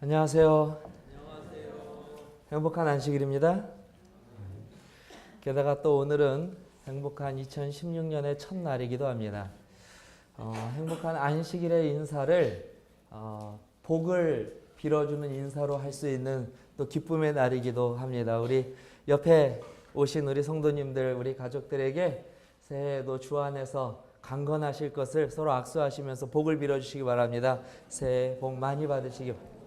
안녕하세요. 행복한 안식일입니다. 게다가 또 오늘은 행복한 2016년의 첫날이기도 합니다. 행복한 안식일의 인사를 복을 빌어주는 인사로 할 수 있는 또 기쁨의 날이기도 합니다. 우리 옆에 오신 우리 성도님들, 우리 가족들에게 새해에도 주 안에서 강건하실 것을 서로 악수하시면서 복을 빌어주시기 바랍니다. 새해 복 많이 받으시기 바랍니다.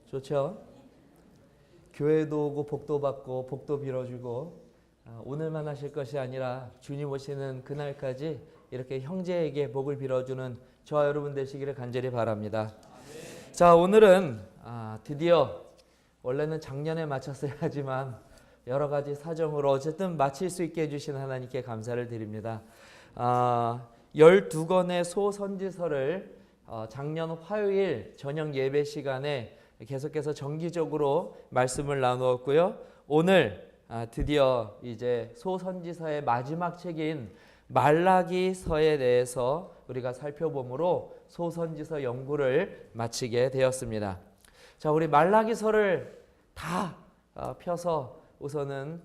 좋죠? 교회도 오고 복도 받고 복도 빌어주고 오늘만 하실 것이 아니라 주님 오시는 그날까지 이렇게 형제에게 복을 빌어주는 저와 여러분 되시기를 간절히 바랍니다. 자, 오늘은 드디어 원래는 작년에 마쳤어야 하지만 여러 가지 사정으로 어쨌든 마칠 수 있게 해주신 하나님께 감사를 드립니다. 12권의 소선지서를 작년 화요일 저녁 예배 시간에 계속해서 정기적으로 말씀을 나누었고요. 오늘 드디어 이제 소선지서의 마지막 책인 말라기서에 대해서 우리가 살펴보므로 소선지서 연구를 마치게 되었습니다. 자, 우리 말라기서를 다 펴서 우선은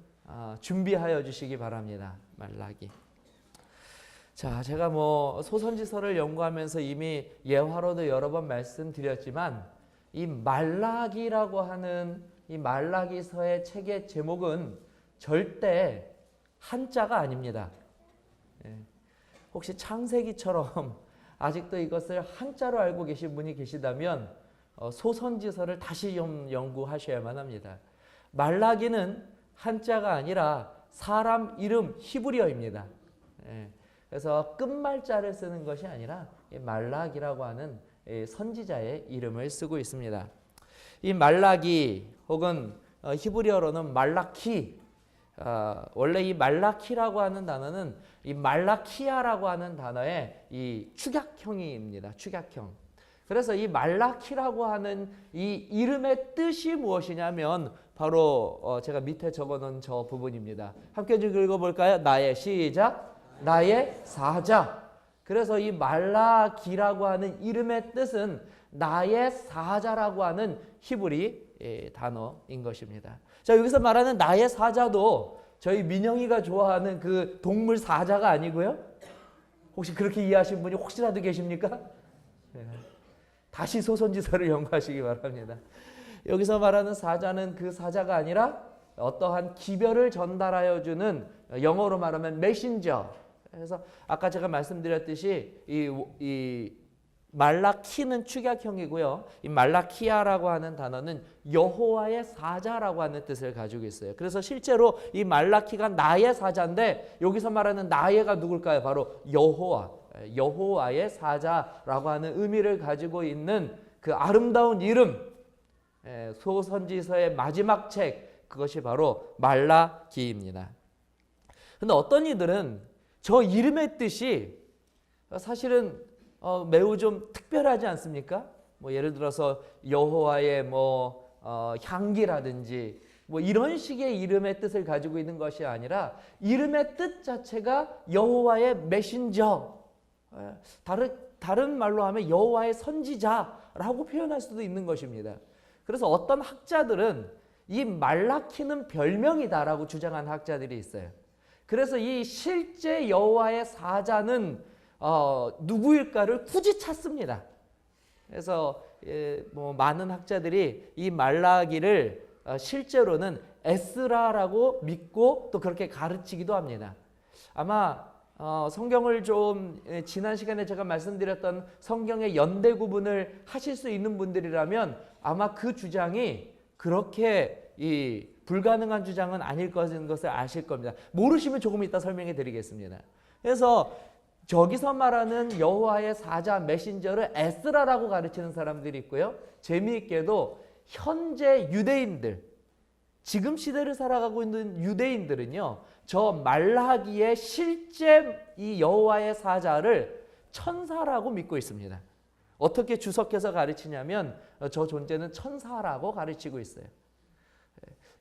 준비하여 주시기 바랍니다. 말라기. 자, 제가 소선지서를 연구하면서 이미 예화로도 여러 번 말씀드렸지만 이 말라기라고 하는 이 말라기서의 책의 제목은 절대 한자가 아닙니다. 혹시 창세기처럼 아직도 이것을 한자로 알고 계신 분이 계시다면 소선지서를 다시 연구하셔야만 합니다. 말라기는 한자가 아니라 사람 이름 히브리어입니다. 그래서 끝말자를 쓰는 것이 아니라 말라기라고 하는 선지자의 이름을 쓰고 있습니다. 이 말라기 혹은 히브리어로는 말라키, 원래 이 말라키라고 하는 단어는 이 말라키아라고 하는 단어의 이 축약형입니다. 축약형. 그래서 이 말라키라고 하는 이 이름의 뜻이 무엇이냐면 바로 제가 밑에 적어놓은 저 부분입니다. 함께 좀 읽어볼까요? 나의 시작. 나의 사자. 그래서 이 말라기라고 하는 이름의 뜻은 나의 사자라고 하는 히브리 단어인 것입니다. 자, 여기서 말하는 나의 사자도 저희 민영이가 좋아하는 그 동물 사자가 아니고요. 혹시 그렇게 이해하신 분이 혹시라도 계십니까? 네. 다시 소선지서를 연구하시기 바랍니다. 여기서 말하는 사자는 그 사자가 아니라 어떠한 기별을 전달하여 주는, 영어로 말하면 메신저. 그래서 아까 제가 말씀드렸듯이 이 말라키는 축약형이고요. 이 말라키아라고 하는 단어는 여호와의 사자라고 하는 뜻을 가지고 있어요. 그래서 실제로 이 말라키가 나의 사자인데 여기서 말하는 나의가 누굴까요? 바로 여호와의 사자라고 하는 의미를 가지고 있는 그 아름다운 이름, 소선지서의 마지막 책, 그것이 바로 말라기입니다. 그런데 어떤 이들은 저 이름의 뜻이 사실은 매우 좀 특별하지 않습니까? 예를 들어서 여호와의 향기라든지 이런 식의 이름의 뜻을 가지고 있는 것이 아니라 이름의 뜻 자체가 여호와의 메신저, 다른 말로 하면 여호와의 선지자라고 표현할 수도 있는 것입니다. 그래서 어떤 학자들은 이 말라키는 별명이다라고 주장하는 학자들이 있어요. 그래서 이 실제 여호와의 사자는 누구일까를 굳이 찾습니다. 그래서 많은 학자들이 이 말라기를 실제로는 에스라라고 믿고 또 그렇게 가르치기도 합니다. 아마 성경을 좀 지난 시간에 제가 말씀드렸던 성경의 연대 구분을 하실 수 있는 분들이라면 아마 그 주장이 그렇게 불가능한 주장은 아닐 것을 아실 겁니다. 모르시면 조금 이따 설명해 드리겠습니다. 그래서 저기서 말하는 여호와의 사자 메신저를 에스라라고 가르치는 사람들이 있고요. 재미있게도 현재 유대인들, 지금 시대를 살아가고 있는 유대인들은요, 저 말라기의 실제 이 여호와의 사자를 천사라고 믿고 있습니다. 어떻게 주석해서 가르치냐면 저 존재는 천사라고 가르치고 있어요.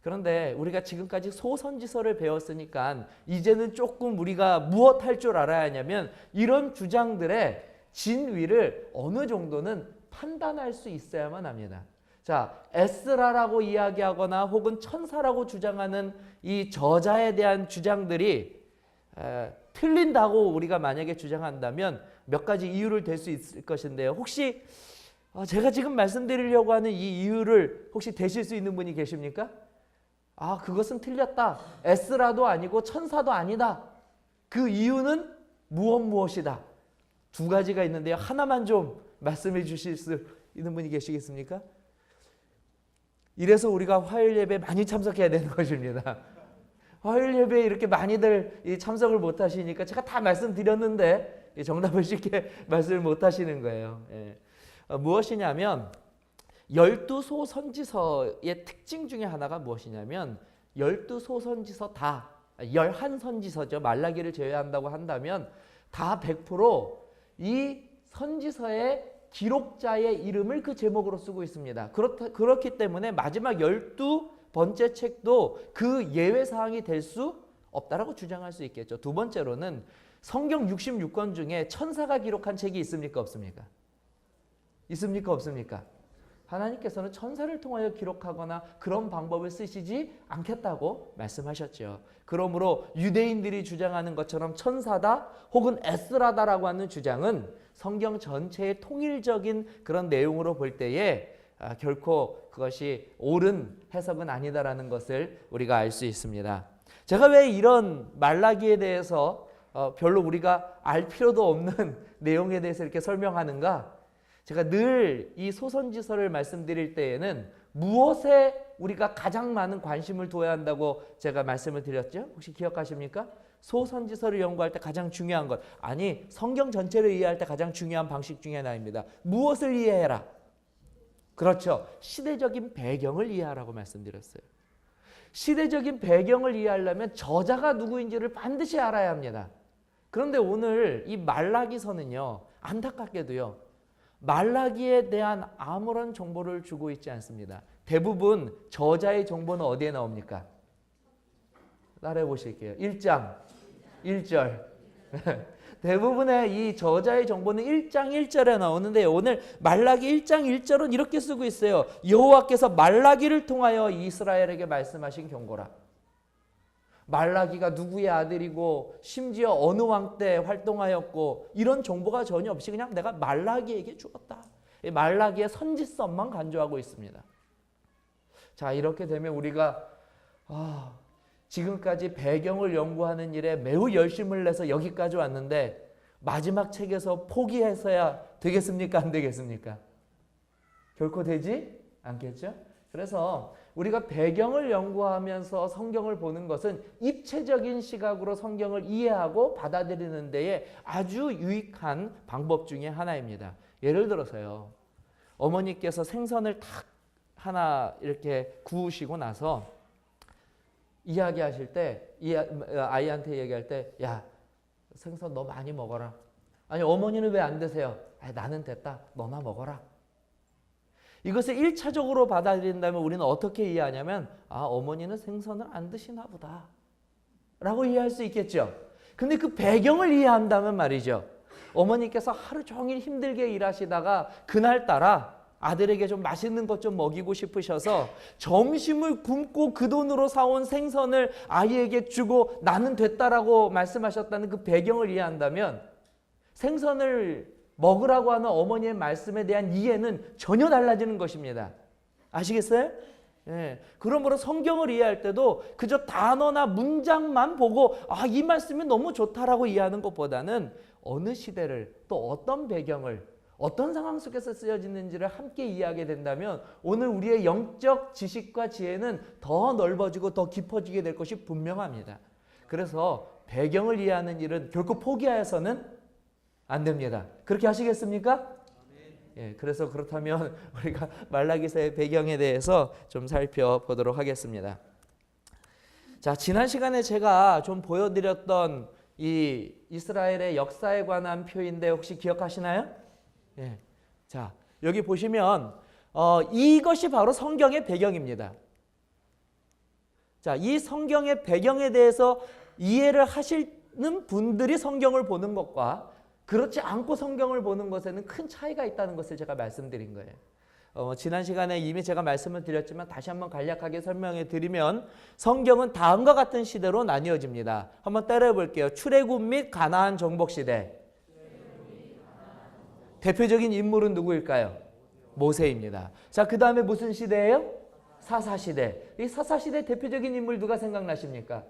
그런데 우리가 지금까지 소선지서를 배웠으니까 이제는 조금 우리가 무엇 할 줄 알아야 하냐면 이런 주장들의 진위를 어느 정도는 판단할 수 있어야만 합니다. 자, 에스라라고 이야기하거나 혹은 천사라고 주장하는 이 저자에 대한 주장들이 틀린다고 우리가 만약에 주장한다면 몇 가지 이유를 댈 수 있을 것인데요. 혹시 제가 지금 말씀드리려고 하는 이 이유를 혹시 대실 수 있는 분이 계십니까? 그것은 틀렸다. 에스라도 아니고 천사도 아니다. 그 이유는 무엇이다. 두 가지가 있는데요. 하나만 좀 말씀해 주실 수 있는 분이 계시겠습니까? 이래서 우리가 화요일 예배에 많이 참석해야 되는 것입니다. 화요일 예배에 이렇게 많이들 참석을 못 하시니까 제가 다 말씀드렸는데 정답을 쉽게 말씀을 못 하시는 거예요. 무엇이냐면 12소 선지서의 특징 중에 하나가 무엇이냐면 12소 선지서 다 11선지서죠. 말라기를 제외한다고 한다면 다 100% 선지서의 기록자의 이름을 그 제목으로 쓰고 있습니다. 그렇기 때문에 마지막 12번째 책도 그 예외사항이 될 수 없다라고 주장할 수 있겠죠. 두 번째로는 성경 66권 중에 천사가 기록한 책이 있습니까? 없습니까? 있습니까? 없습니까? 하나님께서는 천사를 통하여 기록하거나 그런 방법을 쓰시지 않겠다고 말씀하셨죠. 그러므로 유대인들이 주장하는 것처럼 천사다 혹은 에스라다라고 하는 주장은 성경 전체의 통일적인 그런 내용으로 볼 때에 결코 그것이 옳은 해석은 아니다라는 것을 우리가 알 수 있습니다. 제가 왜 이런 말라기에 대해서 별로 우리가 알 필요도 없는 내용에 대해서 이렇게 설명하는가? 제가 늘 이 소선지서를 말씀드릴 때에는 무엇에 우리가 가장 많은 관심을 둬야 한다고 제가 말씀을 드렸죠? 혹시 기억하십니까? 소선지서를 연구할 때 가장 중요한 것, 아니 성경 전체를 이해할 때 가장 중요한 방식 중에 하나입니다. 무엇을 이해해라? 그렇죠. 시대적인 배경을 이해하라고 말씀드렸어요. 시대적인 배경을 이해하려면 저자가 누구인지를 반드시 알아야 합니다. 그런데 오늘 이 말라기서는요, 안타깝게도요, 말라기에 대한 아무런 정보를 주고 있지 않습니다. 대부분 저자의 정보는 어디에 나옵니까? 따라해 보실게요. 1장 1절. 대부분의 이 저자의 정보는 1장 1절에 나오는데 오늘 말라기 1장 1절은 이렇게 쓰고 있어요. 여호와께서 말라기를 통하여 이스라엘에게 말씀하신 경고라. 말라기가 누구의 아들이고 심지어 어느 왕 때 활동하였고 이런 정보가 전혀 없이 그냥 내가 말라기에게 주었다. 말라기의 선지성만 간주하고 있습니다. 자, 이렇게 되면 우리가 지금까지 배경을 연구하는 일에 매우 열심을 내서 여기까지 왔는데 마지막 책에서 포기해서야 되겠습니까? 안 되겠습니까? 결코 되지 않겠죠? 그래서 우리가 배경을 연구하면서 성경을 보는 것은 입체적인 시각으로 성경을 이해하고 받아들이는 데에 아주 유익한 방법 중에 하나입니다. 예를 들어서요, 어머니께서 생선을 딱 하나 이렇게 구우시고 나서 이야기하실 때, 아이한테 얘기할 때, 야, 생선 너 많이 먹어라. 아니, 어머니는 왜 안 드세요? 나는 됐다. 너나 먹어라. 이것을 1차적으로 받아들인다면 우리는 어떻게 이해하냐면 어머니는 생선을 안 드시나 보다 라고 이해할 수 있겠죠. 근데 그 배경을 이해한다면 말이죠, 어머니께서 하루 종일 힘들게 일하시다가 그날따라 아들에게 좀 맛있는 것 좀 먹이고 싶으셔서 점심을 굶고 그 돈으로 사온 생선을 아이에게 주고 나는 됐다라고 말씀하셨다는 그 배경을 이해한다면 생선을 먹으라고 하는 어머니의 말씀에 대한 이해는 전혀 달라지는 것입니다. 아시겠어요? 예. 그러므로 성경을 이해할 때도 그저 단어나 문장만 보고 이 말씀이 너무 좋다라고 이해하는 것보다는 어느 시대를 또 어떤 배경을 어떤 상황 속에서 쓰여지는지를 함께 이해하게 된다면 오늘 우리의 영적 지식과 지혜는 더 넓어지고 더 깊어지게 될 것이 분명합니다. 그래서 배경을 이해하는 일은 결코 포기하여서는 안 됩니다. 그렇게 하시겠습니까? 예, 그래서 그렇다면 우리가 말라기서의 배경에 대해서 좀 살펴보도록 하겠습니다. 자, 지난 시간에 제가 좀 보여드렸던 이 이스라엘의 역사에 관한 표인데 혹시 기억하시나요? 예. 자, 여기 보시면 이것이 바로 성경의 배경입니다. 자, 이 성경의 배경에 대해서 이해를 하시는 분들이 성경을 보는 것과 그렇지 않고 성경을 보는 것에는 큰 차이가 있다는 것을 제가 말씀드린 거예요. 지난 시간에 이미 제가 말씀을 드렸지만 다시 한번 간략하게 설명해 드리면 성경은 다음과 같은 시대로 나뉘어집니다. 한번 따라해 볼게요. 출애굽 및 가나안 정복 시대. 대표적인 인물은 누구일까요? 모세입니다. 자, 그 다음에 무슨 시대예요? 사사시대. 이 사사시대 대표적인 인물 누가 생각나십니까?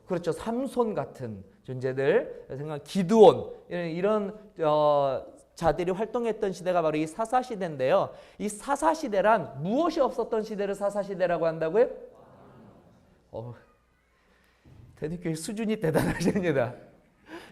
그렇죠. 삼손 같은 존재들, 기드온 이런 자들이 활동했던 시대가 바로 이 사사시대인데요. 이 사사시대란 무엇이 없었던 시대를 사사시대라고 한다고요? 대니교회 수준이 대단하십니다.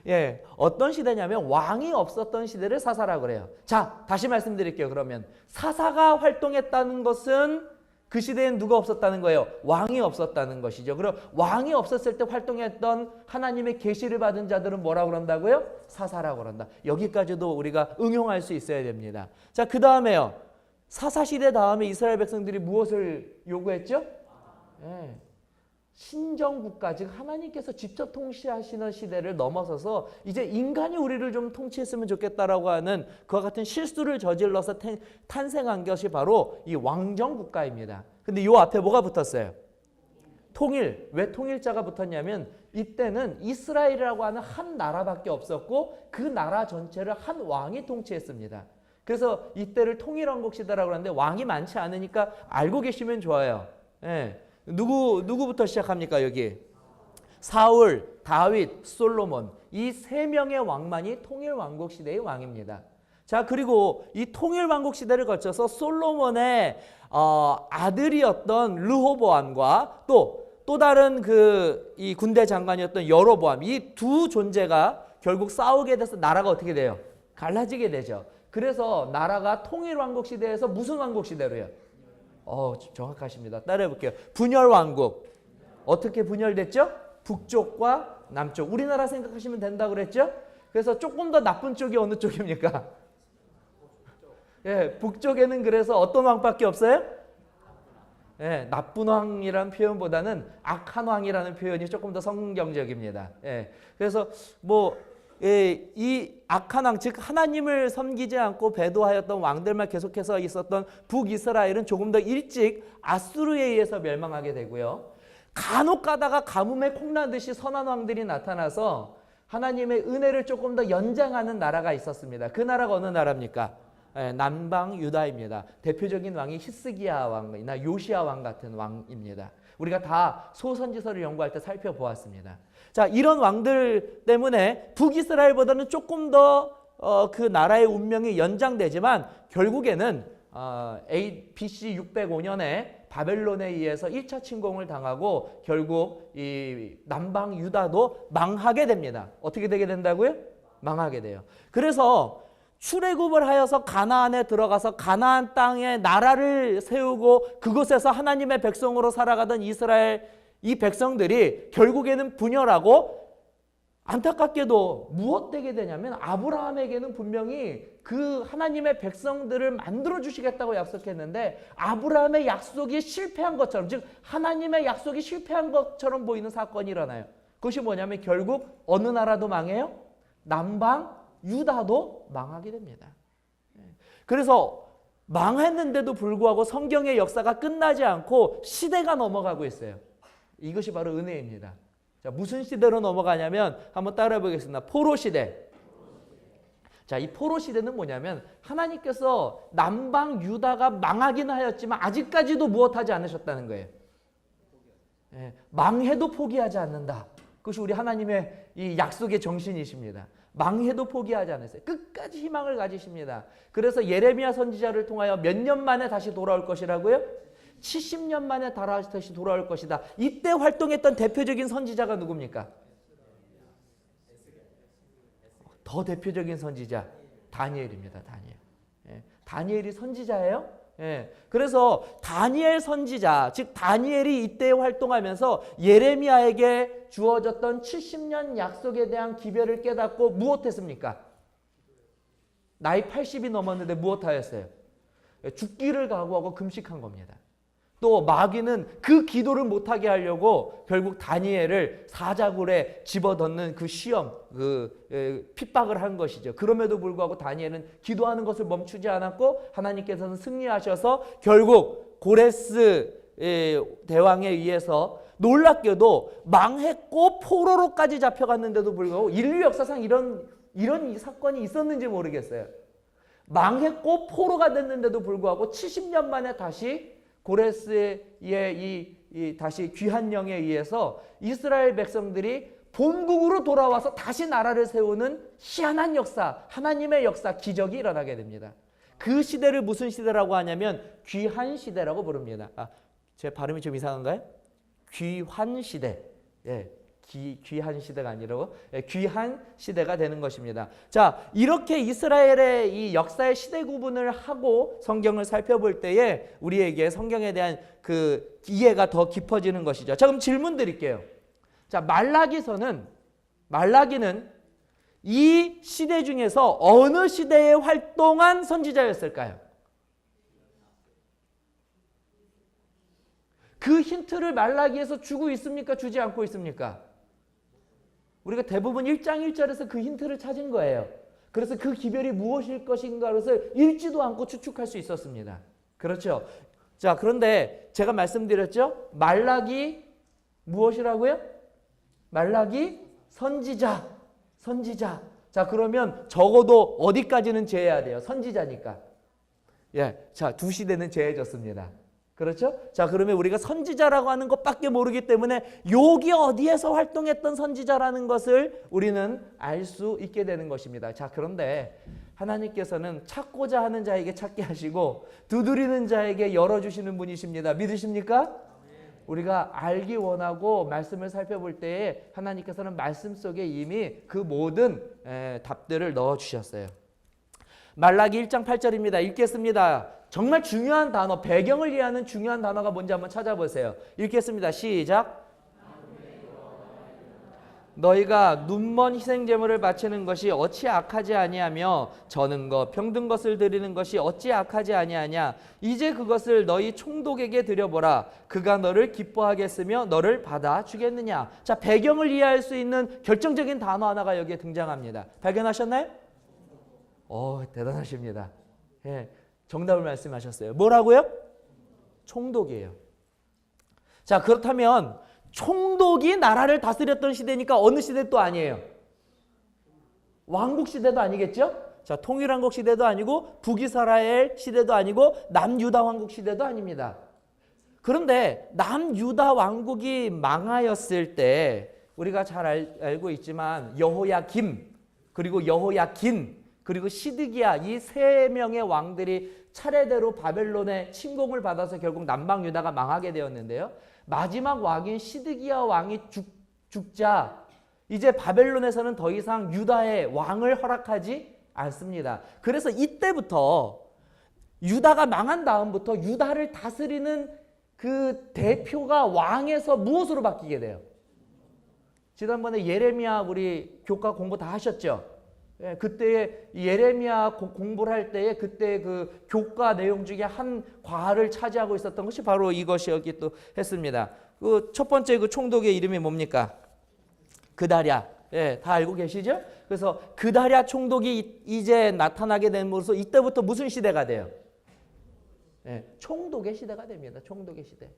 예, 어떤 시대냐면 왕이 없었던 시대를 사사라고 그래요. 자, 다시 말씀드릴게요. 그러면 사사가 활동했다는 것은 그 시대엔 누가 없었다는 거예요? 왕이 없었다는 것이죠. 그럼 왕이 없었을 때 활동했던 하나님의 계시를 받은 자들은 뭐라고 그런다고요? 사사라고 그런다. 여기까지도 우리가 응용할 수 있어야 됩니다. 자, 그 다음에요. 사사시대 다음에 이스라엘 백성들이 무엇을 요구했죠? 예. 신정국가, 즉 하나님께서 직접 통치하시는 시대를 넘어서서 이제 인간이 우리를 좀 통치했으면 좋겠다라고 하는 그와 같은 실수를 저질러서 탄생한 것이 바로 이 왕정국가입니다. 근데 이 앞에 뭐가 붙었어요? 통일. 왜 통일자가 붙었냐면 이때는 이스라엘이라고 하는 한 나라밖에 없었고 그 나라 전체를 한 왕이 통치했습니다. 그래서 이때를 통일왕국 시대라고 하는데 왕이 많지 않으니까 알고 계시면 좋아요. 예. 누구부터 시작합니까? 여기 사울, 다윗, 솔로몬 이 세 명의 왕만이 통일왕국 시대의 왕입니다. 자, 그리고 이 통일왕국 시대를 거쳐서 솔로몬의 아들이었던 르호보암과 또 다른 이 군대 장관이었던 여로보암 이 두 존재가 결국 싸우게 돼서 나라가 어떻게 돼요? 갈라지게 되죠. 그래서 나라가 통일왕국 시대에서 무슨 왕국 시대로요? 정확하십니다. 따라해 볼게요. 분열왕국. 어떻게 분열됐죠? 북쪽과 남쪽. 우리나라 생각하시면 된다고 그랬죠? 그래서 조금 더 나쁜 쪽이 어느 쪽입니까? 예, 북쪽에는 그래서 어떤 왕밖에 없어요? 예, 나쁜 왕이라는 표현보다는 악한 왕이라는 표현이 조금 더 성경적입니다. 예, 그래서 이 악한 왕, 즉 하나님을 섬기지 않고 배도하였던 왕들만 계속해서 있었던 북이스라엘은 조금 더 일찍 아수르에 의해서 멸망하게 되고요. 간혹 가다가 가뭄에 콩나듯이 선한 왕들이 나타나서 하나님의 은혜를 조금 더 연장하는 나라가 있었습니다. 그 나라가 어느 나라입니까? 남방 유다입니다. 대표적인 왕이 히스기야 왕이나 요시야 왕 같은 왕입니다. 우리가 다 소선지서를 연구할 때 살펴보았습니다. 자, 이런 왕들 때문에 북이스라엘보다는 조금 더 그 나라의 운명이 연장되지만 결국에는 BC 605년에 바벨론에 의해서 1차 침공을 당하고 결국 이 남방 유다도 망하게 됩니다. 어떻게 되게 된다고요? 망하게 돼요. 그래서 출애굽을 하여서 가나안에 들어가서 가나안 땅에 나라를 세우고 그곳에서 하나님의 백성으로 살아가던 이스라엘 이 백성들이 결국에는 분열하고 안타깝게도 무엇 되게 되냐면 아브라함에게는 분명히 그 하나님의 백성들을 만들어 주시겠다고 약속했는데 아브라함의 약속이 실패한 것처럼, 즉 하나님의 약속이 실패한 것처럼 보이는 사건이 일어나요. 그것이 뭐냐면 결국 어느 나라도 망해요? 남방 유다도 망하게 됩니다. 그래서 망했는데도 불구하고 성경의 역사가 끝나지 않고 시대가 넘어가고 있어요. 이것이 바로 은혜입니다. 자, 무슨 시대로 넘어가냐면 한번 따라해 보겠습니다. 포로 시대. 자, 이 포로 시대는 뭐냐면 하나님께서 남방 유다가 망하긴 하였지만 아직까지도 무엇하지 않으셨다는 거예요. 망해도 포기하지 않는다. 그것이 우리 하나님의 이 약속의 정신이십니다. 망해도 포기하지 않으세요. 끝까지 희망을 가지십니다. 그래서 예레미야 선지자를 통하여 몇 년 만에 다시 돌아올 것이라고요? 70년 만에 다시 돌아올 것이다. 이때 활동했던 대표적인 선지자가 누굽니까? 더 대표적인 선지자 다니엘입니다. 다니엘. 다니엘이 선지자예요. 그래서 다니엘 선지자, 즉 다니엘이 이때 활동하면서 예레미야에게 주어졌던 70년 약속에 대한 기별을 깨닫고 무엇했습니까? 나이 80이 넘었는데 무엇하였어요? 죽기를 각오하고 금식한 겁니다. 또 마귀는 그 기도를 못하게 하려고 결국 다니엘을 사자굴에 집어넣는 그 시험, 핍박을 한 것이죠. 그럼에도 불구하고 다니엘은 기도하는 것을 멈추지 않았고 하나님께서는 승리하셔서 결국 고레스 대왕에 의해서 놀랍게도 망했고 포로로까지 잡혀갔는데도 불구하고 인류 역사상 이런 사건이 있었는지 모르겠어요. 망했고 포로가 됐는데도 불구하고 70년 만에 다시 고레스의 다시 귀한 영에 의해서 이스라엘 백성들이 본국으로 돌아와서 다시 나라를 세우는 희한한 역사, 하나님의 역사, 기적이 일어나게 됩니다. 그 시대를 무슨 시대라고 하냐면 귀한 시대라고 부릅니다. 제 발음이 좀 이상한가요? 귀환 시대. 귀한 시대가 아니라고 귀한 시대가 되는 것입니다. 자, 이렇게 이스라엘의 이 역사의 시대 구분을 하고 성경을 살펴볼 때에 우리에게 성경에 대한 그 이해가 더 깊어지는 것이죠. 자, 그럼 질문 드릴게요. 자, 말라기는 이 시대 중에서 어느 시대에 활동한 선지자였을까요? 그 힌트를 말라기에서 주고 있습니까? 주지 않고 있습니까? 우리가 대부분 1장 1절에서 그 힌트를 찾은 거예요. 그래서 그 기별이 무엇일 것인가 것을 읽지도 않고 추측할 수 있었습니다. 그렇죠? 자, 그런데 제가 말씀드렸죠? 말라기 무엇이라고요? 말라기 선지자. 자, 그러면 적어도 어디까지는 제해야 돼요? 선지자니까. 자, 두 시대는 제해졌습니다. 그렇죠? 자, 그러면 우리가 선지자라고 하는 것밖에 모르기 때문에 여기 어디에서 활동했던 선지자라는 것을 우리는 알 수 있게 되는 것입니다. 자, 그런데 하나님께서는 찾고자 하는 자에게 찾게 하시고 두드리는 자에게 열어주시는 분이십니다. 믿으십니까? 우리가 알기 원하고 말씀을 살펴볼 때에 하나님께서는 말씀 속에 이미 그 모든 답들을 넣어주셨어요. 말라기 1장 8절입니다. 읽겠습니다. 정말 중요한 단어, 배경을 이해하는 중요한 단어가 뭔지 한번 찾아보세요. 읽겠습니다. 시작. 너희가 눈먼 희생제물을 바치는 것이 어찌 악하지 아니하며 저는 것 병든 것을 드리는 것이 어찌 악하지 아니하냐. 이제 그것을 너희 총독에게 드려보라. 그가 너를 기뻐하겠으며 너를 받아주겠느냐. 자, 배경을 이해할 수 있는 결정적인 단어 하나가 여기에 등장합니다. 발견하셨나요? 대단하십니다. 정답을 말씀하셨어요. 뭐라고요? 총독이에요. 자, 그렇다면 총독이 나라를 다스렸던 시대니까 어느 시대 또 아니에요? 왕국 시대도 아니겠죠? 자, 통일왕국 시대도 아니고 북이스라엘 시대도 아니고 남유다 왕국 시대도 아닙니다. 그런데 남유다 왕국이 망하였을 때 우리가 잘 알고 있지만 여호야김 그리고 여호야긴 그리고 시드기야 이 세 명의 왕들이 차례대로 바벨론의 침공을 받아서 결국 남방 유다가 망하게 되었는데요. 마지막 왕인 시드기야 왕이 죽자 이제 바벨론에서는 더 이상 유다의 왕을 허락하지 않습니다. 그래서 이때부터 유다가 망한 다음부터 유다를 다스리는 그 대표가 왕에서 무엇으로 바뀌게 돼요? 지난번에 예레미야 우리 교과 공부 다 하셨죠? 그때 예레미야 공부를 할 때에 그때 그 교과 내용 중에 한 과를 차지하고 있었던 것이 바로 이것이었기 또 했습니다. 그 첫 번째 그 총독의 이름이 뭡니까? 그다랴. 다 알고 계시죠? 그래서 그다랴 총독이 이제 나타나게 됨으로써 이때부터 무슨 시대가 돼요? 총독의 시대가 됩니다. 총독의 시대.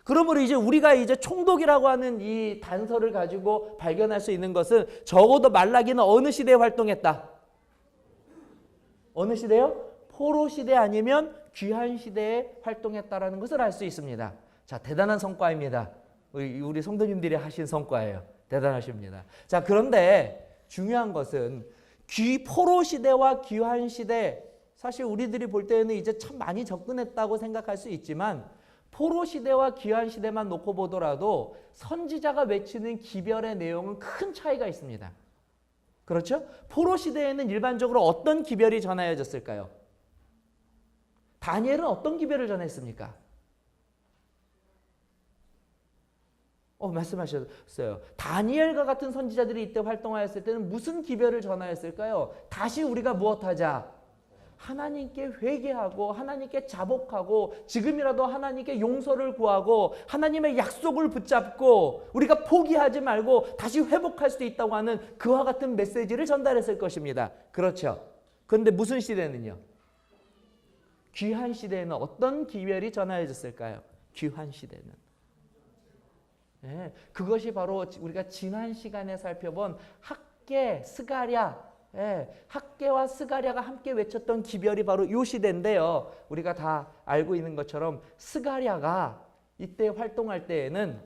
그러므로 이제 우리가 이제 총독이라고 하는 이 단서를 가지고 발견할 수 있는 것은 적어도 말라기는 어느 시대에 활동했다? 어느 시대요? 포로 시대 아니면 귀한 시대에 활동했다라는 것을 알 수 있습니다. 자, 대단한 성과입니다. 우리 성도님들이 하신 성과예요. 대단하십니다. 자, 그런데 중요한 것은 포로 시대와 귀한 시대 사실 우리들이 볼 때는 이제 참 많이 접근했다고 생각할 수 있지만 포로 시대와 귀한 시대만 놓고 보더라도 선지자가 외치는 기별의 내용은 큰 차이가 있습니다. 그렇죠? 포로 시대에는 일반적으로 어떤 기별이 전하여졌을까요? 다니엘은 어떤 기별을 전했습니까? 말씀하셨어요. 다니엘과 같은 선지자들이 이때 활동하였을 때는 무슨 기별을 전하였을까요? 다시 우리가 무엇하자? 하나님께 회개하고 하나님께 자복하고 지금이라도 하나님께 용서를 구하고 하나님의 약속을 붙잡고 우리가 포기하지 말고 다시 회복할 수 있다고 하는 그와 같은 메시지를 전달했을 것입니다. 그렇죠? 그런데 무슨 시대는요? 귀한 시대에는 어떤 기별이 전하여졌을까요? 귀한 시대는. 네, 그것이 바로 우리가 지난 시간에 살펴본 학계, 스가랴, 학계와 스가랴가 함께 외쳤던 기별이 바로 이 시대인데요. 우리가 다 알고 있는 것처럼 스가랴가 이때 활동할 때에는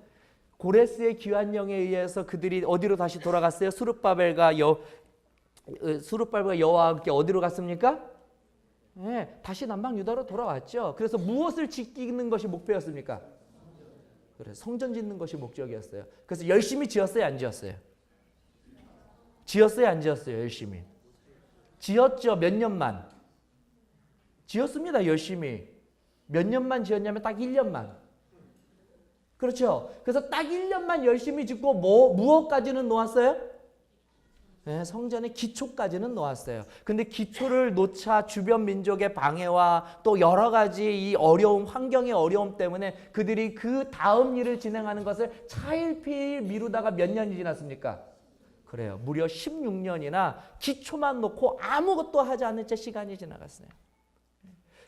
고레스의 귀한 영에 의해서 그들이 어디로 다시 돌아갔어요? 수룹바벨과 여호와와 함께 어디로 갔습니까? 다시 남방 유다로 돌아왔죠. 그래서 무엇을 지키는 것이 목표였습니까? 그래서 성전 짓는 것이 목적이었어요. 그래서 열심히 지었어요, 안 지었어요? 지었어요, 안 지었어요? 열심히 지었죠. 몇 년만 지었습니다. 열심히 몇 년만 지었냐면 딱 1년만. 그렇죠. 그래서 딱 1년만 열심히 짓고 무엇까지는 놓았어요? 성전의 기초까지는 놓았어요. 근데 기초를 놓자 주변 민족의 방해와 또 여러 가지 이 어려움, 환경의 어려움 때문에 그들이 그 다음 일을 진행하는 것을 차일피일 미루다가 몇 년이 지났습니까? 그래요. 무려 16년이나 기초만 놓고 아무것도 하지 않은 채 시간이 지나갔어요.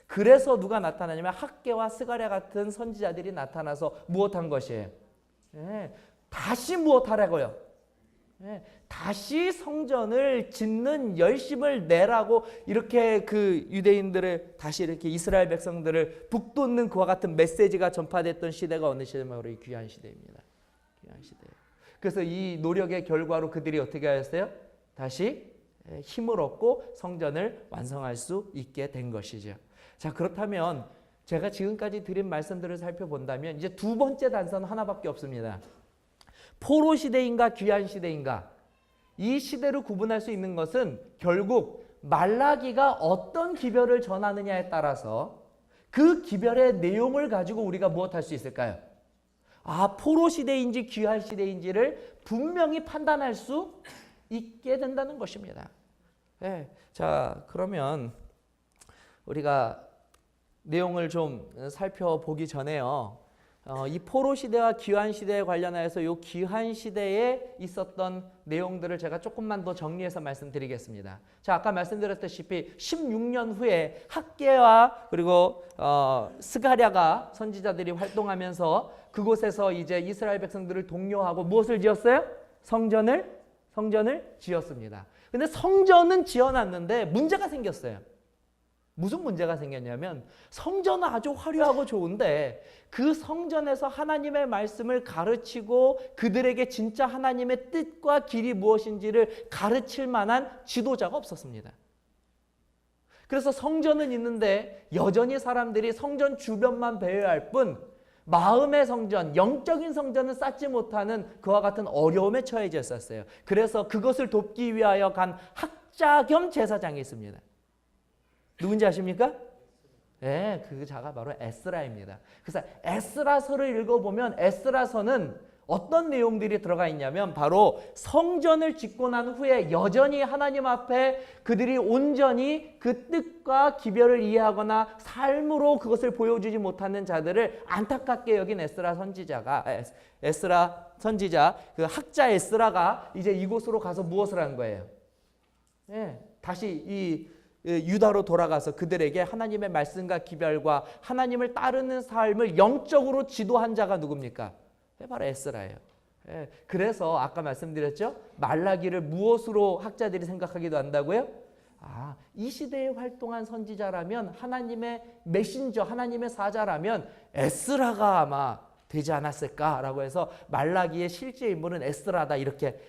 그래서 누가 나타나냐면 학계와 스가랴 같은 선지자들이 나타나서 무엇한 것이에요? 다시 무엇하라고요? 다시 성전을 짓는 열심을 내라고 이렇게 그 유대인들을 다시 이렇게 이스라엘 백성들을 북돋는 그와 같은 메시지가 전파됐던 시대가 어느 시대면 바로 이 귀한 시대입니다. 귀한 시대. 그래서 이 노력의 결과로 그들이 어떻게 하였어요? 다시 힘을 얻고 성전을 완성할 수 있게 된 것이죠. 자, 그렇다면 제가 지금까지 드린 말씀들을 살펴본다면 이제 두 번째 단서는 하나밖에 없습니다. 포로 시대인가 귀한 시대인가? 이 시대를 구분할 수 있는 것은 결국 말라기가 어떤 기별을 전하느냐에 따라서 그 기별의 내용을 가지고 우리가 무엇할 수 있을까요? 포로 시대인지 귀한 시대인지를 분명히 판단할 수 있게 된다는 것입니다. 자, 그러면 우리가 내용을 좀 살펴보기 전에요. 이 포로 시대와 귀한 시대에 관련해서 이 귀한 시대에 있었던 내용들을 제가 조금만 더 정리해서 말씀드리겠습니다. 자, 아까 말씀드렸다시피 16년 후에 학계와 그리고 스가랴가 선지자들이 활동하면서 그곳에서 이제 이스라엘 백성들을 독려하고 무엇을 지었어요? 성전을 지었습니다. 근데 성전은 지어놨는데 문제가 생겼어요. 무슨 문제가 생겼냐면 성전은 아주 화려하고 좋은데 그 성전에서 하나님의 말씀을 가르치고 그들에게 진짜 하나님의 뜻과 길이 무엇인지를 가르칠 만한 지도자가 없었습니다. 그래서 성전은 있는데 여전히 사람들이 성전 주변만 배회할 뿐 마음의 성전, 영적인 성전은 쌓지 못하는 그와 같은 어려움에 처해져 있었어요. 그래서 그것을 돕기 위하여 간 학자 겸 제사장이 있습니다. 누군지 아십니까? 그 자가 바로 에스라입니다. 그래서 에스라서를 읽어보면 에스라서는 어떤 내용들이 들어가 있냐면 바로 성전을 짓고 난 후에 여전히 하나님 앞에 그들이 온전히 그 뜻과 기별을 이해하거나 삶으로 그것을 보여주지 못하는 자들을 안타깝게 여긴 에스라 선지자, 그 학자 에스라가 이제 이곳으로 가서 무엇을 한 거예요? 다시 이 유다로 돌아가서 그들에게 하나님의 말씀과 기별과 하나님을 따르는 삶을 영적으로 지도한 자가 누굽니까? 바로 에스라예요. 그래서 아까 말씀드렸죠? 말라기를 무엇으로 학자들이 생각하기도 한다고요? 이 시대에 활동한 선지자라면 하나님의 메신저, 하나님의 사자라면 에스라가 아마 되지 않았을까라고 해서 말라기의 실제 인물은 에스라다 이렇게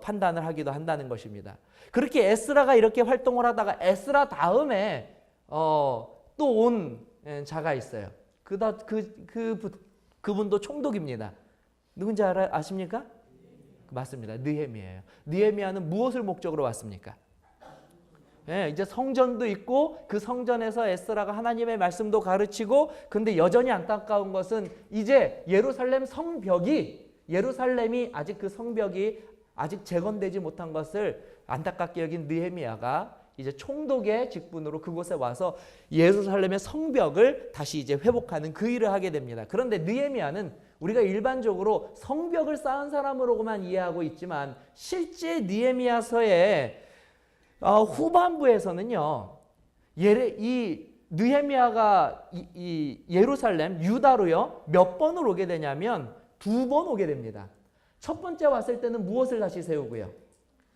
판단을 하기도 한다는 것입니다. 그렇게 에스라가 이렇게 활동을 하다가 에스라 다음에 또 온 자가 있어요. 그분도 총독입니다. 누군지 아십니까? 맞습니다. 느헤미야예요. 느헤미야는 무엇을 목적으로 왔습니까? 이제 성전도 있고 그 성전에서 에스라가 하나님의 말씀도 가르치고 근데 여전히 안타까운 것은 이제 예루살렘이 아직 그 성벽이 아직 재건되지 못한 것을 안타깝게 여긴 느헤미야가 이제 총독의 직분으로 그곳에 와서 예루살렘의 성벽을 다시 이제 회복하는 그 일을 하게 됩니다. 그런데 느헤미야는 우리가 일반적으로 성벽을 쌓은 사람으로만 이해하고 있지만 실제 느헤미야서의 후반부에서는요, 이 느헤미야가 이 예루살렘 유다로요 몇 번을 오게 되냐면 2번 오게 됩니다. 첫 번째 왔을 때는 무엇을 다시 세우고요?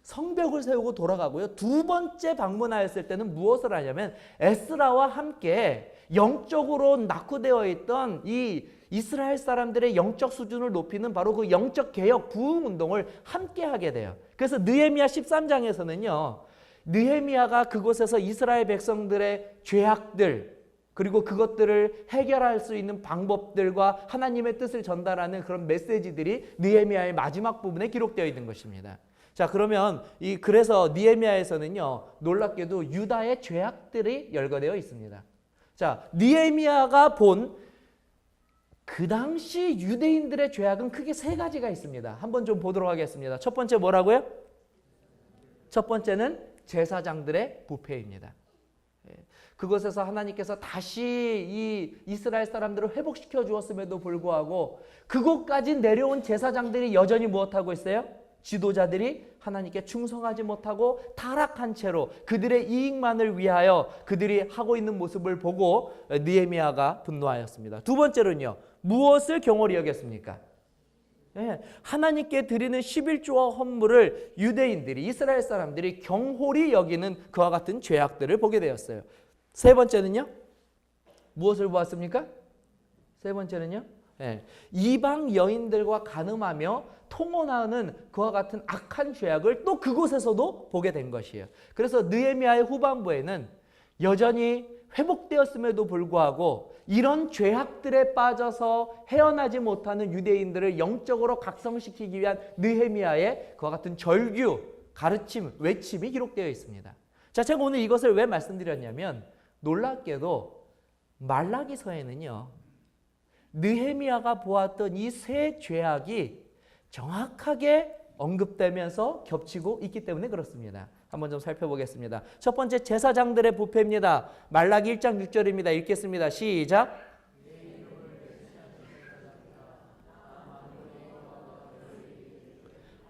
성벽을 세우고 돌아가고요. 2번째 방문하였을 때는 무엇을 하냐면 에스라와 함께 영적으로 낙후되어 있던 이 이스라엘 사람들의 영적 수준을 높이는 바로 그 영적 개혁 부흥 운동을 함께 하게 돼요. 그래서 느헤미야 13장에서는요. 느헤미야가 그곳에서 이스라엘 백성들의 죄악들 그리고 그것들을 해결할 수 있는 방법들과 하나님의 뜻을 전달하는 그런 메시지들이 느헤미야의 마지막 부분에 기록되어 있는 것입니다. 자, 그러면 그래서 느헤미야에서는요, 놀랍게도 유다의 죄악들이 열거되어 있습니다. 자, 느헤미야가 본 그 당시 유대인들의 죄악은 크게 3가지가 있습니다. 한번 좀 보도록 하겠습니다. 첫 번째 뭐라고요? 첫 번째는 제사장들의 부패입니다. 그곳에서 하나님께서 다시 이 이스라엘 사람들을 회복시켜 주었음에도 불구하고 그곳까지 내려온 제사장들이 여전히 무엇하고 있어요? 지도자들이 하나님께 충성하지 못하고 타락한 채로 그들의 이익만을 위하여 그들이 하고 있는 모습을 보고 느헤미야가 분노하였습니다. 두 번째로는요. 무엇을 경홀히 여겼습니까? 하나님께 드리는 11조와 헌물을 유대인들이 이스라엘 사람들이 경홀히 여기는 그와 같은 죄악들을 보게 되었어요. 세 번째는요. 무엇을 보았습니까? 세 번째는요. 이방 여인들과 간음하며 통혼하는 그와 같은 악한 죄악을 또 그곳에서도 보게 된 것이에요. 그래서 느헤미야의 후반부에는 여전히 회복되었음에도 불구하고 이런 죄악들에 빠져서 헤어나지 못하는 유대인들을 영적으로 각성시키기 위한 느헤미야의 그와 같은 절규, 가르침, 외침이 기록되어 있습니다. 자, 제가 오늘 이것을 왜 말씀드렸냐면 놀랍게도 말라기서에는요. 느헤미야가 보았던 이 세 죄악이 정확하게 언급되면서 겹치고 있기 때문에 그렇습니다. 한번 좀 살펴보겠습니다. 첫 번째 제사장들의 부패입니다. 말라기 1장 6절입니다. 읽겠습니다. 시작.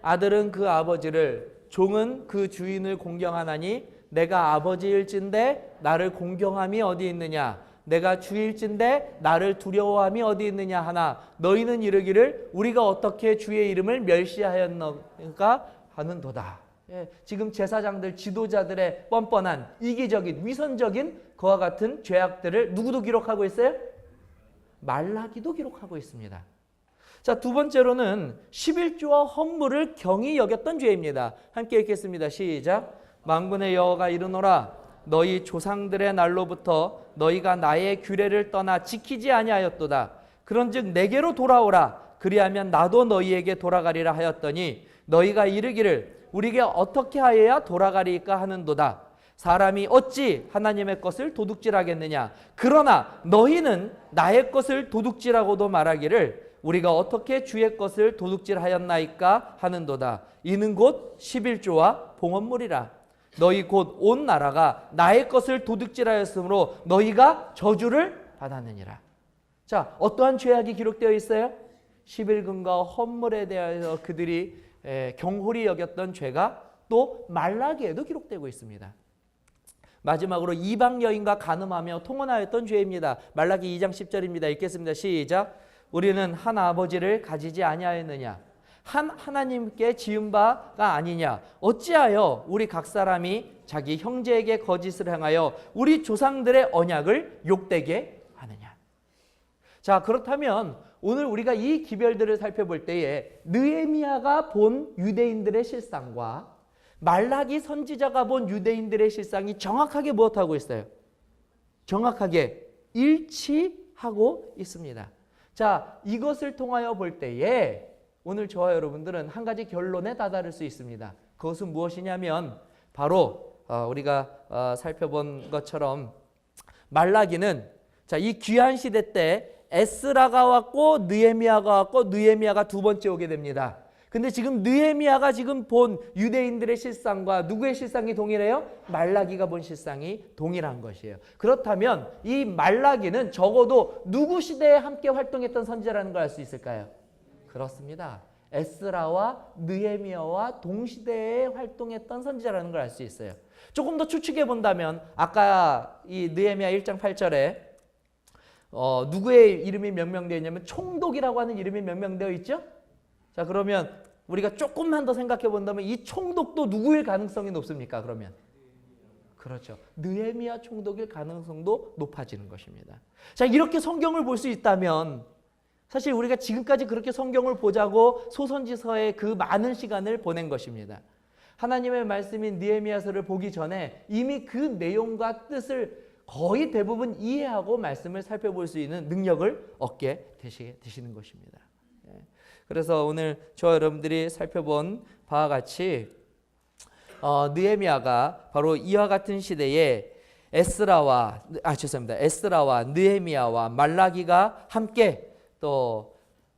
아들은 그 아버지를 종은 그 주인을 공경하나니 내가 아버지일진데 나를 공경함이 어디 있느냐? 내가 주일진데 나를 두려워함이 어디 있느냐 하나 너희는 이르기를 우리가 어떻게 주의 이름을 멸시하였는가 하는도다. 지금 제사장들 지도자들의 뻔뻔한 이기적인 위선적인 그와 같은 죄악들을 누구도 기록하고 있어요? 말라기도 기록하고 있습니다. 자, 두 번째로는 11조와 헌물을 경히 여겼던 죄입니다. 함께 읽겠습니다. 시작. 만군의 여호와가 이르노라 너희 조상들의 날로부터 너희가 나의 규례를 떠나 지키지 아니하였도다. 그런즉 내게로 돌아오라. 그리하면 나도 너희에게 돌아가리라 하였더니 너희가 이르기를 우리에게 어떻게 하여야 돌아가리까 하는도다. 사람이 어찌 하나님의 것을 도둑질하겠느냐. 그러나 너희는 나의 것을 도둑질하고도 말하기를 우리가 어떻게 주의 것을 도둑질하였나이까 하는도다. 이는 곧 11조와 봉헌물이라. 너희 곧 온 나라가 나의 것을 도둑질하였으므로 너희가 저주를 받았느니라. 자, 어떠한 죄악이 기록되어 있어요? 11금과 헌물에 대하여 그들이 경홀히 여겼던 죄가 또 말라기에도 기록되고 있습니다. 마지막으로 이방 여인과 간음하며 통혼하였던 죄입니다. 말라기 2장 10절입니다. 읽겠습니다. 시작. 우리는 한 아버지를 가지지 아니하였느냐? 한 하나님께 지은 바가 아니냐? 어찌하여 우리 각 사람이 자기 형제에게 거짓을 행하여 우리 조상들의 언약을 욕되게 하느냐? 자, 그렇다면 오늘 우리가 이 기별들을 살펴볼 때에 느헤미야가 본 유대인들의 실상과 말라기 선지자가 본 유대인들의 실상이 정확하게 무엇하고 있어요? 정확하게 일치하고 있습니다. 자, 이것을 통하여 볼 때에 오늘 저와 여러분들은 한 가지 결론에 다다를 수 있습니다. 그것은 무엇이냐면 바로 우리가 살펴본 것처럼 말라기는 자, 이 귀한 시대 때 에스라가 왔고 느헤미야가 왔고 느헤미야가 두 번째 오게 됩니다. 근데 지금 느헤미야가 지금 본 유대인들의 실상과 누구의 실상이 동일해요? 말라기가 본 실상이 동일한 것이에요. 그렇다면 이 말라기는 적어도 누구 시대에 함께 활동했던 선지자라는 걸 알 수 있을까요? 그렇습니다. 에스라와 느헤미야와 동시대에 활동했던 선지자라는 걸 알 수 있어요. 조금 더 추측해 본다면 아까 이 느헤미야 1장 8절에 누구의 이름이 명명되어 있냐면 총독이라고 하는 이름이 명명되어 있죠? 자, 그러면 우리가 조금만 더 생각해 본다면 이 총독도 누구일 가능성이 높습니까? 그러면 그렇죠. 느헤미야 총독일 가능성도 높아지는 것입니다. 자, 이렇게 성경을 볼 수 있다면 사실 우리가 지금까지 그렇게 성경을 보자고 소선지서에 그 많은 시간을 보낸 것입니다. 하나님의 말씀인 느헤미야서를 보기 전에 이미 그 내용과 뜻을 거의 대부분 이해하고 말씀을 살펴볼 수 있는 능력을 얻게 되시는 것입니다. 그래서 오늘 저와 여러분들이 살펴본 바와 같이 느헤미야가 바로 이와 같은 시대에 에스라와 느헤미야와 말라기가 함께 또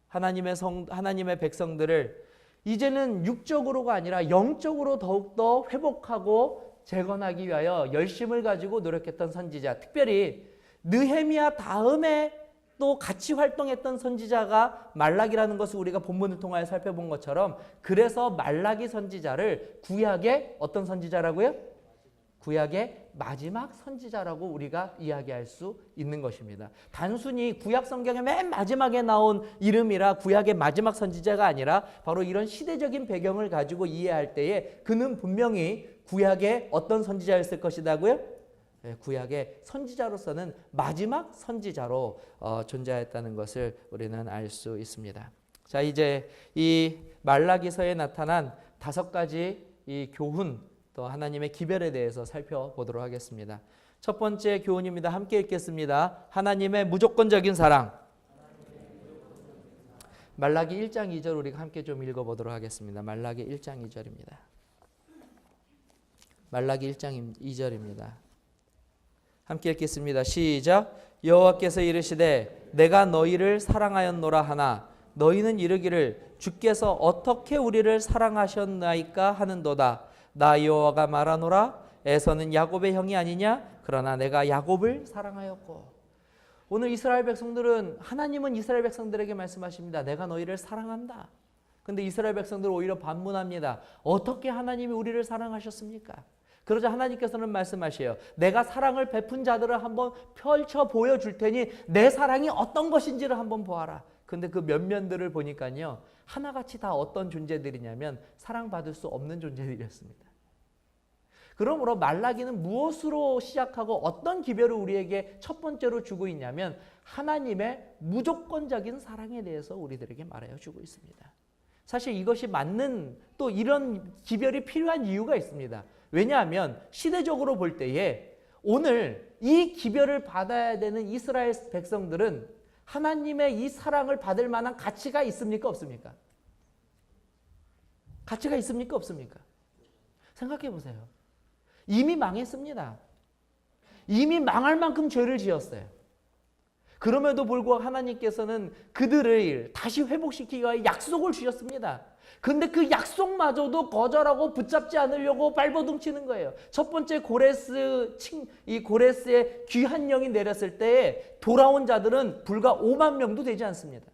하나님의 백성들을 이제는 육적으로가 아니라 영적으로 더욱더 회복하고 재건하기 위하여 열심을 가지고 노력했던 선지자, 특별히 느헤미야 다음에 또 같이 활동했던 선지자가 말라기라는 것을 우리가 본문을 통하여 살펴본 것처럼 그래서 말라기 선지자를 구약의 어떤 선지자라고요? 구약의 마지막 선지자라고 우리가 이야기할 수 있는 것입니다. 단순히 구약 성경의 맨 마지막에 나온 이름이라 구약의 마지막 선지자가 아니라 바로 이런 시대적인 배경을 가지고 이해할 때에 그는 분명히 구약의 어떤 선지자였을 것이라고요? 구약의 선지자로서는 마지막 선지자로 존재했다는 것을 우리는 알 수 있습니다. 자, 이제 이 말라기서에 나타난 5가지 이 교훈 또 하나님의 기별에 대해서 살펴보도록 하겠습니다. 첫 번째 교훈입니다. 함께 읽겠습니다. 하나님의 무조건적인 사랑. 말라기 1장 2절 우리가 함께 좀 읽어보도록 하겠습니다. 말라기 1장 2절입니다. 말라기 1장 2절입니다. 함께 읽겠습니다. 시작. 여호와께서 이르시되 내가 너희를 사랑하였노라 하나 너희는 이르기를 주께서 어떻게 우리를 사랑하셨나이까 하는도다. 나 여호와가 말하노라 에서는 야곱의 형이 아니냐 그러나 내가 야곱을 사랑하였고. 오늘 이스라엘 백성들은 하나님은 이스라엘 백성들에게 말씀하십니다. 내가 너희를 사랑한다. 근데 이스라엘 백성들은 오히려 반문합니다. 어떻게 하나님이 우리를 사랑하셨습니까? 그러자 하나님께서는 말씀하셔요. 내가 사랑을 베푼 자들을 한번 펼쳐 보여줄 테니 내 사랑이 어떤 것인지를 한번 보아라. 근데 그 면면들을 보니까요. 하나같이 다 어떤 존재들이냐면 사랑받을 수 없는 존재들이었습니다. 그러므로 말라기는 무엇으로 시작하고 어떤 기별을 우리에게 첫 번째로 주고 있냐면 하나님의 무조건적인 사랑에 대해서 우리들에게 말하여 주고 있습니다. 사실 이것이 맞는 또 이런 기별이 필요한 이유가 있습니다. 왜냐하면 시대적으로 볼 때에 오늘 이 기별을 받아야 되는 이스라엘 백성들은 하나님의 이 사랑을 받을 만한 가치가 있습니까? 없습니까? 가치가 있습니까? 없습니까? 생각해 보세요. 이미 망했습니다. 이미 망할 만큼 죄를 지었어요. 그럼에도 불구하고 하나님께서는 그들을 다시 회복시키기 위해 약속을 주셨습니다. 그런데 그 약속마저도 거절하고 붙잡지 않으려고 발버둥치는 거예요. 첫 번째 이 고레스의 귀한 영이 내렸을 때 돌아온 자들은 불과 5만 명도 되지 않습니다.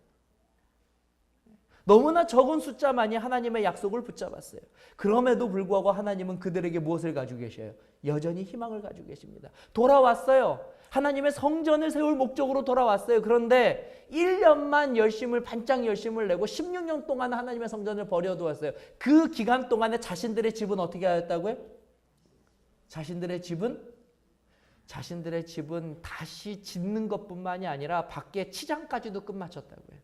너무나 적은 숫자만이 하나님의 약속을 붙잡았어요. 그럼에도 불구하고 하나님은 그들에게 무엇을 가지고 계셔요? 여전히 희망을 가지고 계십니다. 돌아왔어요. 하나님의 성전을 세울 목적으로 돌아왔어요. 그런데 1년만 반짝 열심을 내고 16년 동안 하나님의 성전을 버려두었어요. 그 기간 동안에 자신들의 집은 어떻게 하였다고요? 자신들의 집은 다시 짓는 것뿐만이 아니라 밖에 치장까지도 끝마쳤다고요.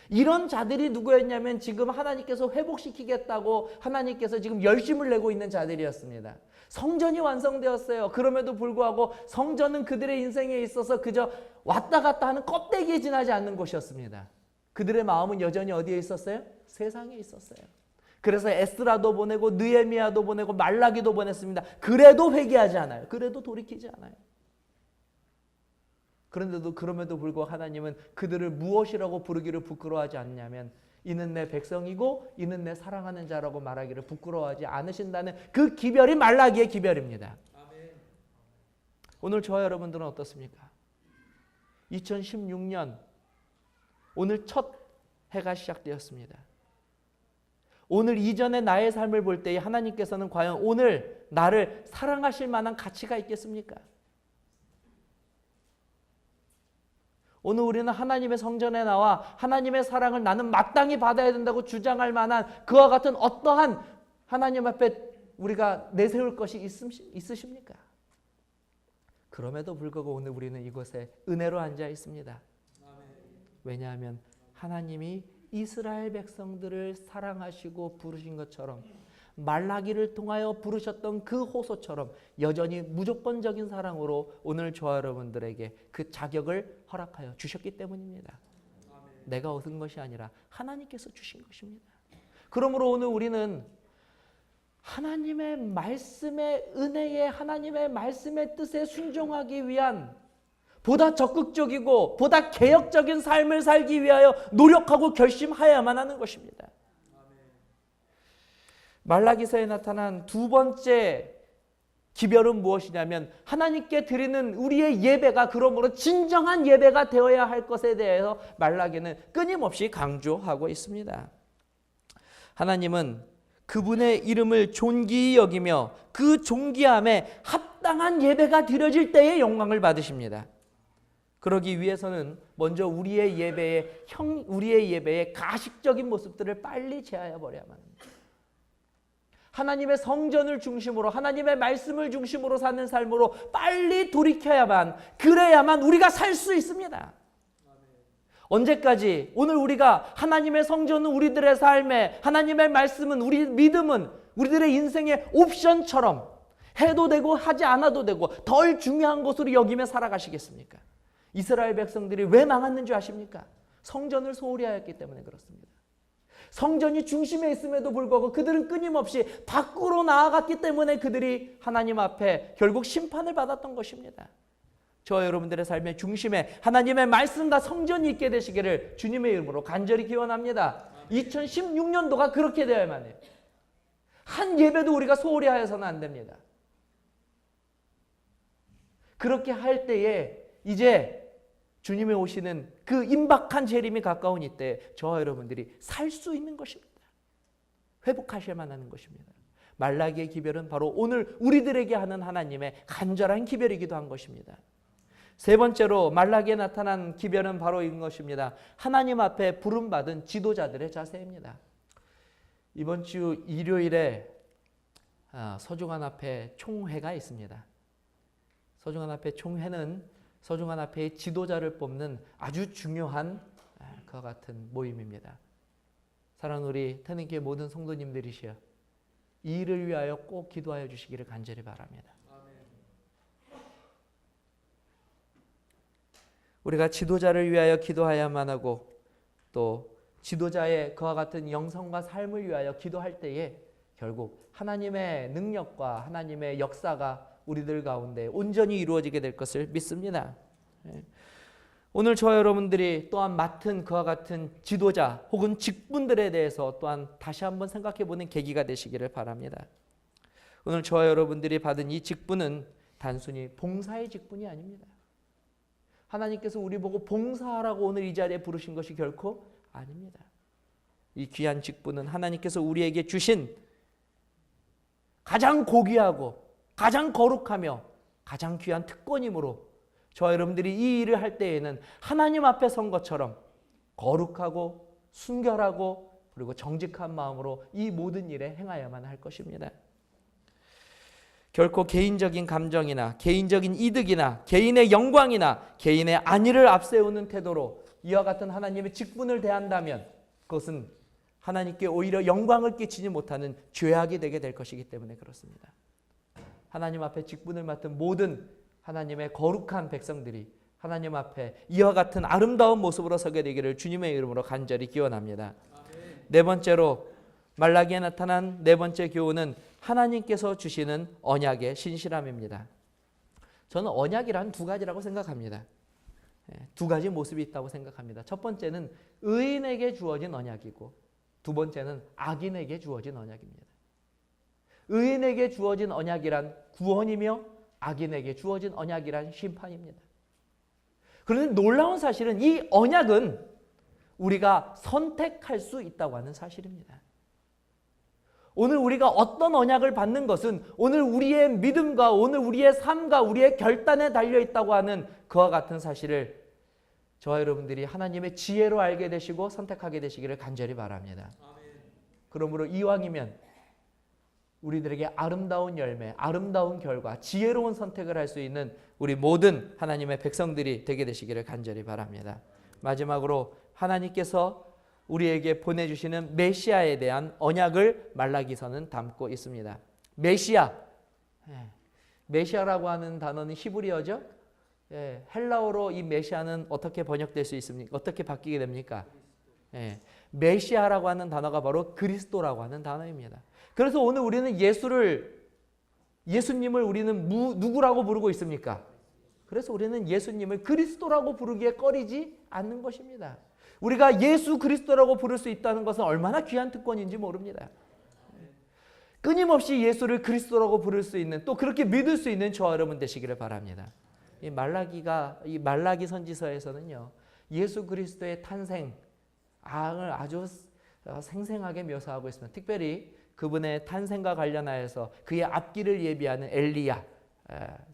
이런 자들이 누구였냐면 지금 하나님께서 회복시키겠다고 하나님께서 지금 열심을 내고 있는 자들이었습니다. 성전이 완성되었어요. 그럼에도 불구하고 성전은 그들의 인생에 있어서 그저 왔다 갔다 하는 껍데기에 지나지 않는 곳이었습니다. 그들의 마음은 여전히 어디에 있었어요? 세상에 있었어요. 그래서 에스라도 보내고 느헤미야도 보내고 말라기도 보냈습니다. 그래도 회개하지 않아요. 그래도 돌이키지 않아요. 그런데도 그럼에도 불구하고 하나님은 그들을 무엇이라고 부르기를 부끄러워하지 않냐면 이는 내 백성이고 이는 내 사랑하는 자라고 말하기를 부끄러워하지 않으신다는 그 기별이 말라기의 기별입니다. 오늘 저와 여러분들은 어떻습니까? 2016년 오늘 첫 해가 시작되었습니다. 오늘 이전의 나의 삶을 볼 때에 하나님께서는 과연 오늘 나를 사랑하실 만한 가치가 있겠습니까? 오늘 우리는 하나님의 성전에 나와 하나님의 사랑을 나는 마땅히 받아야 된다고 주장할 만한 그와 같은 어떠한 하나님 앞에 우리가 내세울 것이 있으십니까? 그럼에도 불구하고 오늘 우리는 이곳에 은혜로 앉아 있습니다. 왜냐하면 하나님이 이스라엘 백성들을 사랑하시고 부르신 것처럼 말라기를 통하여 부르셨던 그 호소처럼 여전히 무조건적인 사랑으로 오늘 저와 여러분들에게 그 자격을 허락하여 주셨기 때문입니다. 내가 얻은 것이 아니라 하나님께서 주신 것입니다. 그러므로 오늘 우리는 하나님의 말씀의 은혜에 하나님의 말씀의 뜻에 순종하기 위한 보다 적극적이고 보다 개혁적인 삶을 살기 위하여 노력하고 결심하여야만 하는 것입니다. 말라기서에 나타난 두 번째 기별은 무엇이냐면 하나님께 드리는 우리의 예배가 그러므로 진정한 예배가 되어야 할 것에 대해서 말라기는 끊임없이 강조하고 있습니다. 하나님은 그분의 이름을 존귀히 여기며 그 존귀함에 합당한 예배가 드려질 때의 영광을 받으십니다. 그러기 위해서는 먼저 우리의 예배의 가식적인 모습들을 빨리 제하여 버려야만 합니다. 하나님의 성전을 중심으로 하나님의 말씀을 중심으로 사는 삶으로 빨리 돌이켜야만 그래야만 우리가 살 수 있습니다. 언제까지 오늘 우리가 하나님의 성전은 우리들의 삶에 하나님의 말씀은 우리 믿음은 우리들의 인생의 옵션처럼 해도 되고 하지 않아도 되고 덜 중요한 것으로 여기며 살아가시겠습니까? 이스라엘 백성들이 왜 망했는 줄 아십니까? 성전을 소홀히 하였기 때문에 그렇습니다. 성전이 중심에 있음에도 불구하고 그들은 끊임없이 밖으로 나아갔기 때문에 그들이 하나님 앞에 결국 심판을 받았던 것입니다. 저와 여러분들의 삶의 중심에 하나님의 말씀과 성전이 있게 되시기를 주님의 이름으로 간절히 기원합니다. 2016년도가 그렇게 되어야만 해요. 한 예배도 우리가 소홀히 하여서는 안 됩니다. 그렇게 할 때에 이제 주님의 오시는 그 임박한 재림이 가까운 이때 저와 여러분들이 살 수 있는 것입니다. 회복하셔야만 하는 것입니다. 말라기의 기별은 바로 오늘 우리들에게 하는 하나님의 간절한 기별이기도 한 것입니다. 세 번째로 말라기에 나타난 기별은 바로 이런 것입니다. 하나님 앞에 부름받은 지도자들의 자세입니다. 이번 주 일요일에 서중환 앞에 총회가 있습니다. 서중환 앞에 총회는 서중환 앞에 지도자를 뽑는 아주 중요한 그와 같은 모임입니다. 사랑하는 우리 태능교회 모든 성도님들이시여 이 일을 위하여 꼭 기도하여 주시기를 간절히 바랍니다. 우리가 지도자를 위하여 기도해야만 하고 또 지도자의 그와 같은 영성과 삶을 위하여 기도할 때에 결국 하나님의 능력과 하나님의 역사가 우리들 가운데 온전히 이루어지게 될 것을 믿습니다. 오늘 저와 여러분들이 또한 맡은 그와 같은 지도자 혹은 직분들에 대해서 또한 다시 한번 생각해 보는 계기가 되시기를 바랍니다. 오늘 저와 여러분들이 받은 이 직분은 단순히 봉사의 직분이 아닙니다. 하나님께서 우리 보고 봉사하라고 오늘 이 자리에 부르신 것이 결코 아닙니다. 이 귀한 직분은 하나님께서 우리에게 주신 가장 고귀하고 가장 거룩하며 가장 귀한 특권이므로 저와 여러분들이 이 일을 할 때에는 하나님 앞에 선 것처럼 거룩하고 순결하고 그리고 정직한 마음으로 이 모든 일에 행하여야만 할 것입니다. 결코 개인적인 감정이나 개인적인 이득이나 개인의 영광이나 개인의 안위를 앞세우는 태도로 이와 같은 하나님의 직분을 대한다면 그것은 하나님께 오히려 영광을 끼치지 못하는 죄악이 되게 될 것이기 때문에 그렇습니다. 하나님 앞에 직분을 맡은 모든 하나님의 거룩한 백성들이 하나님 앞에 이와 같은 아름다운 모습으로 서게 되기를 주님의 이름으로 간절히 기원합니다. 네 번째로 말라기에 나타난 네 번째 교훈은 하나님께서 주시는 언약의 신실함입니다. 저는 언약이란 두 가지라고 생각합니다. 두 가지 모습이 있다고 생각합니다. 첫 번째는 의인에게 주어진 언약이고 두 번째는 악인에게 주어진 언약입니다. 의인에게 주어진 언약이란 구원이며 악인에게 주어진 언약이란 심판입니다. 그런데 놀라운 사실은 이 언약은 우리가 선택할 수 있다고 하는 사실입니다. 오늘 우리가 어떤 언약을 받는 것은 오늘 우리의 믿음과 오늘 우리의 삶과 우리의 결단에 달려있다고 하는 그와 같은 사실을 저와 여러분들이 하나님의 지혜로 알게 되시고 선택하게 되시기를 간절히 바랍니다. 그러므로 이왕이면 우리들에게 아름다운 열매, 아름다운 결과, 지혜로운 선택을 할 수 있는 우리 모든 하나님의 백성들이 되게 되시기를 간절히 바랍니다. 마지막으로 하나님께서 우리에게 보내주시는 메시아에 대한 언약을 말라기서는 담고 있습니다. 메시아, 메시아라고 하는 단어는 히브리어죠. 헬라어로 이 메시아는 어떻게 번역될 수 있습니까? 어떻게 바뀌게 됩니까? 메시아라고 하는 단어가 바로 그리스도라고 하는 단어입니다. 그래서 오늘 우리는 예수님을 우리는 누구라고 부르고 있습니까? 그래서 우리는 예수님을 그리스도라고 부르기에 꺼리지 않는 것입니다. 우리가 예수 그리스도라고 부를 수 있다는 것은 얼마나 귀한 특권인지 모릅니다. 끊임없이 예수를 그리스도라고 부를 수 있는, 또 그렇게 믿을 수 있는 저와 여러분 되시기를 바랍니다. 이 말라기 선지서에서는요, 예수 그리스도의 탄생을 아주 생생하게 묘사하고 있습니다. 특별히 그분의 탄생과 관련하여서 그의 앞길을 예비하는 엘리야,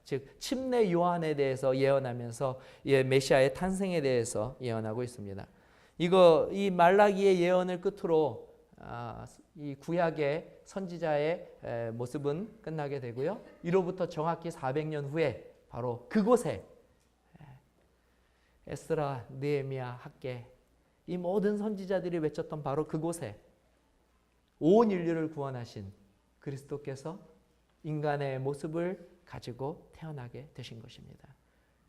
즉 침례 요한에 대해서 예언하면서 메시아의 탄생에 대해서 예언하고 있습니다. 이 말라기의 예언을 끝으로 이 구약의 선지자의 모습은 끝나게 되고요. 이로부터 정확히 400년 후에 바로 그곳에 에스라, 느헤미야, 학개 이 모든 선지자들이 외쳤던 바로 그곳에 온 인류를 구원하신 그리스도께서 인간의 모습을 가지고 태어나게 되신 것입니다.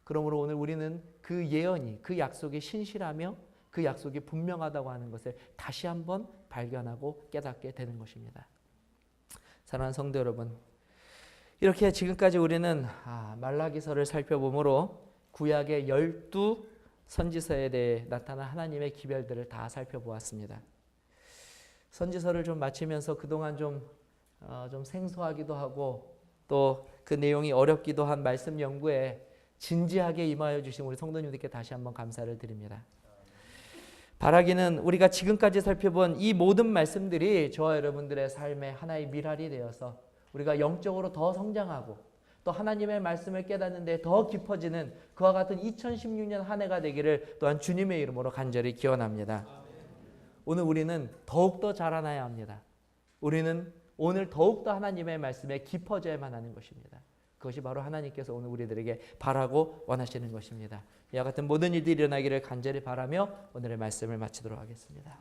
그러므로 오늘 우리는 그 예언이, 그 약속이 신실하며 그 약속이 분명하다고 하는 것을 다시 한번 발견하고 깨닫게 되는 것입니다. 사랑하는 성도 여러분, 이렇게 지금까지 우리는 말라기서를 살펴보므로 구약의 12 선지서에 대해 나타난 하나님의 기별들을 다 살펴보았습니다. 선지서를 좀 마치면서 그동안 좀 생소하기도 하고 또 그 내용이 어렵기도 한 말씀 연구에 진지하게 임하여 주신 우리 성도님들께 다시 한번 감사를 드립니다. 바라기는 우리가 지금까지 살펴본 이 모든 말씀들이 저와 여러분들의 삶의 하나의 미랄이 되어서 우리가 영적으로 더 성장하고 또 하나님의 말씀을 깨닫는 데 더 깊어지는 그와 같은 2016년 한 해가 되기를 또한 주님의 이름으로 간절히 기원합니다. 오늘 우리는 더욱더 자라나야 합니다. 우리는 오늘 더욱더 하나님의 말씀에 깊어져야만 하는 것입니다. 그것이 바로 하나님께서 오늘 우리들에게 바라고 원하시는 것입니다. 이와 같은 모든 일들이 일어나기를 간절히 바라며 오늘의 말씀을 마치도록 하겠습니다.